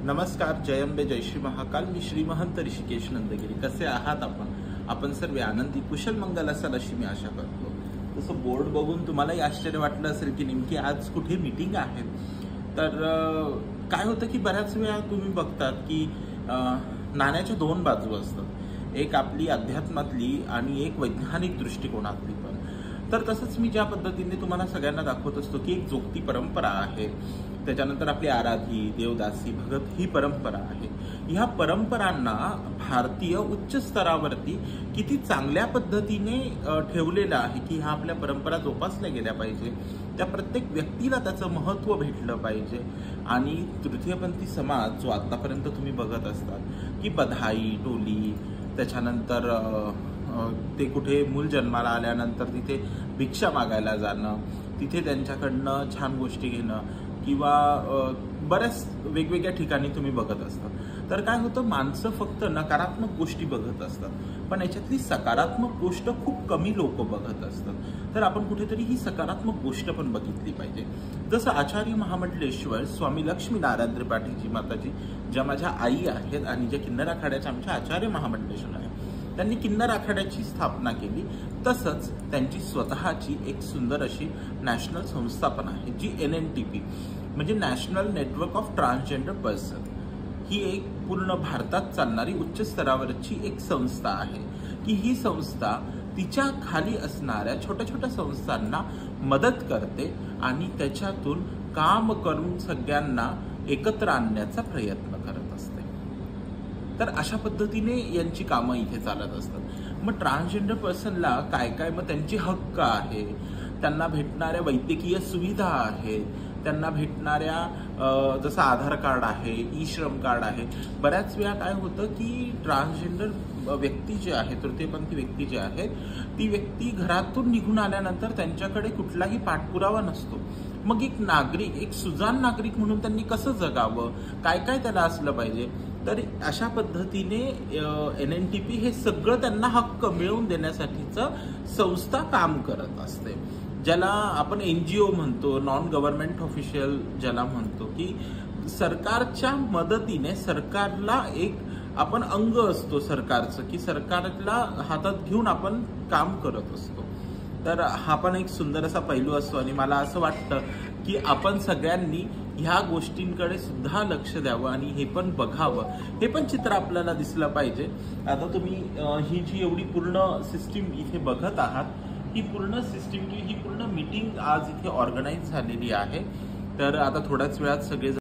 नमस्कार, जय अंबे, जय श्री महाकाल. मी श्री महंत ऋषिकेश नंदगिरी. कसे आहात आपण सर्व आनंदी कुशल मंगल असाल अशी मी आशा करतो. तसं बोर्ड बघून तुम्हालाही आश्चर्य वाटलं असेल की नेमकी आज कुठे मीटिंग आहे. तर काय होतं की बऱ्याच वेळा तुम्ही बघतात की नाण्याच्या दोन बाजू असतात, एक आपली अध्यात्मातली आणि एक वैज्ञानिक दृष्टिकोनातली पण. तर तसंच मी ज्या पद्धतीने तुम्हाला सगळ्यांना दाखवत असतो की एक जोगती परंपरा आहे, त्याच्यानंतर आपली आराधी, देवदासी, भगत ही परंपरा आहे. ह्या परंपरांना भारतीय उच्च स्तरावरती किती चांगल्या पद्धतीने ठेवलेलं आहे की ह्या आपल्या परंपरा जोपासल्या गेल्या पाहिजे, त्या प्रत्येक व्यक्तीला त्याचं महत्त्व भेटलं पाहिजे. आणि तृतीयपंथी समाज जो आतापर्यंत तुम्ही बघत असतात की बधाई, टोली, त्याच्यानंतर ते कुठे मूल जन्माला आल्यानंतर तिथे भिक्षा मागायला जाणं, तिथे त्यांच्याकडनं छान गोष्टी घेणं किंवा बऱ्याच वेगवेगळ्या ठिकाणी तुम्ही बघत असता. तर काय होतं, माणसं फक्त नकारात्मक गोष्टी बघत असतात, पण याच्यातली सकारात्मक गोष्ट खूप कमी लोक बघत असतात. तर आपण कुठेतरी ही सकारात्मक गोष्ट पण बघितली पाहिजे. जसं आचार्य महामंडलेश्वर स्वामी लक्ष्मीनारायण त्रिपाठीजी माताजी, ज्या माझ्या आई आहेत आणि ज्या किन्नर आखाड्याच्या आमच्या आचार्य महामंडलेश्वर आहे, त्यांनी किन्नर आखाड्याची स्थापना केली. तसंच त्यांची स्वतःची एक सुंदर अशी नॅशनल संस्था पण आहे, जी NNTP म्हणजे national network of transgender person. ही एक पूर्ण भारतात चालणारी उच्च स्तरावरची एक संस्था आहे की ही संस्था तिच्या खाली असणाऱ्या छोट्या छोट्या संस्थांना मदत करते आणि त्याच्यातून काम करून सगळ्यांना एकत्र आणण्याचा प्रयत्न करत असते. तर अशा पद्धतीने यांची कामं इथे चालत असतात. मग ट्रान्सजेंडर पर्सनला काय काय मग त्यांचे हक्क आहे, त्यांना भेटणाऱ्या वैद्यकीय सुविधा आहेत, त्यांना भेटणाऱ्या जसं आधार कार्ड आहे, ई-श्रम कार्ड आहे. बऱ्याच वेळा काय होतं की ट्रान्सजेंडर व्यक्ती जे आहे, तृतीयपंथी व्यक्ती जे आहेत, ती व्यक्ती घरातून निघून आल्यानंतर त्यांच्याकडे कुठलाही पाठपुरावा नसतो. मग एक नागरिक, एक सुजाण नागरिक म्हणून त्यांनी कसं जगावं, काय काय त्याला असलं पाहिजे. तर अशा पद्धतीने NNTP हे सगळं त्यांना हक्क मिळवून देण्यासाठीचं संस्था काम करत असते, ज्याला आपण NGO म्हणतो, नॉन गव्हर्नमेंट ऑफिशियल ज्याला म्हणतो, की सरकारच्या मदतीने सरकारला एक आपण अंग असतो सरकारचं, की सरकारला हातात घेऊन आपण काम करत असतो. तर हा पण एक सुंदर असा पैलू असतो आणि मला असं वाटतं की आपण सगळ्यांनी ह्या गोष्टींकडे सुद्धा लक्ष द्यावं आणि हे पण बघावं, हे पण चित्र आपल्याला दिसलं पाहिजे. आता तुम्ही ही जी एवढी पूर्ण सिस्टीम इथे बघत आहात, ही पूर्ण सिस्टीम, ही पूर्ण मीटिंग आज इथे ऑर्गनाईज झालेली आहे. तर आता थोड्याच वेळात सगळे